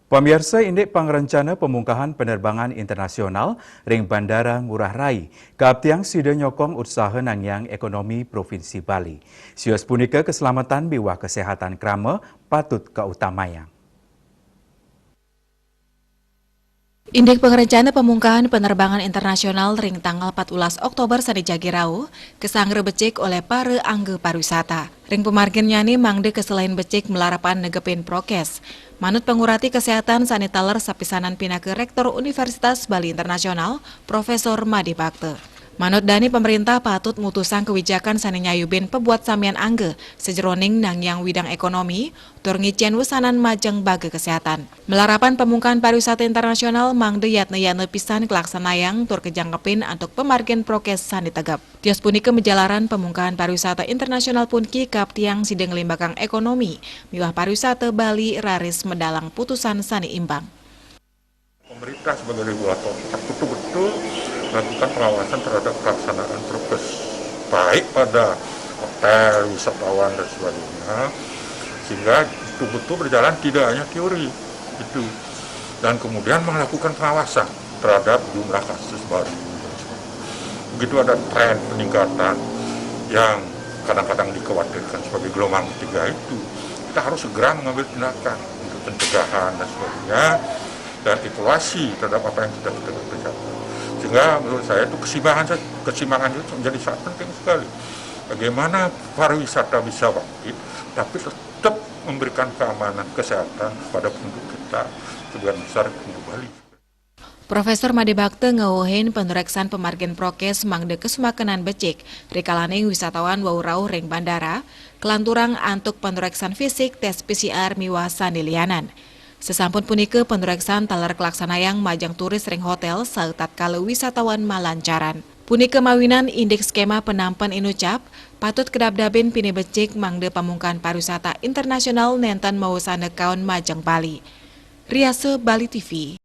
Pemirsa, Indek Pangrencana Pemungkahan Penerbangan Internasional Ring Bandara Ngurah Rai, Kaptiang Sida Nyokong Usaha Nangyang Ekonomi Provinsi Bali. Sios punika keselamatan biwah kesehatan krama patut keutamayang. Indek Pengerencana Pemungkahan Penerbangan Internasional Ring tanggal 14 Oktober sadi jagirau kesangre becik oleh para angge pariwisata. Ring pemargin nyani mangde keselain becik melarapan negepin prokes. Manut pengurati kesehatan sanitaler sapisanan pinake Rektor Universitas Bali Internasional, Profesor Madi Bakte. Manut Dani pemerintah patut mutusan kebijakan sani nyayubin pebuat samian angge sejeroning nang yang widang ekonomi tur ngicen wesanan majeng bage kesehatan. Melarapan pemungkahan pariwisata internasional mangde yatne pisan kelaksanayang tur kejangkepin untuk pemargin prokes sani tegap. Tios punika menjalaran pemungkahan pariwisata internasional pun kikap tiang sideng limbakang ekonomi miwah pariwisata Bali raris medalang putusan sani imbang. Pemerintah sebagai regulator betul-betul melakukan pengawasan terhadap pelaksanaan prokes baik pada hotel, wisatawan dan sebagainya, sehingga betul-betul berjalan tidak hanya teori itu, dan kemudian melakukan pengawasan terhadap jumlah kasus baru. Begitu ada tren peningkatan yang kadang-kadang dikhawatirkan sebagai gelombang ketiga itu, kita harus segera mengambil tindakan untuk pencegahan dan sebagainya, dan evaluasi terhadap apa yang sudah kita kerjakan. Sehingga menurut saya itu keseimbangan itu menjadi sangat penting sekali. Bagaimana pariwisata bisa bangkit, tapi tetap memberikan keamanan kesehatan kepada penduduk kita, sebagian besar penduduk Bali. Profesor Madi Bakte ngeuhin penureksan pemargin prokes mangde kesemakenan becik, rikalaning wisatawan waurau ring bandara, kelanturang antuk penureksan fisik tes PCR miwah sanilianan. Sesampun punike penureksan taler kelaksanayang majang turis ring hotel saeutat kala wisatawan malancaran. Punike mawinan indeks skema penampan inucap patut kedabdabin pini becik mangde pamungkahan pariwisata internasional nenten mawasana kaon majang Bali. Riase Bali TV.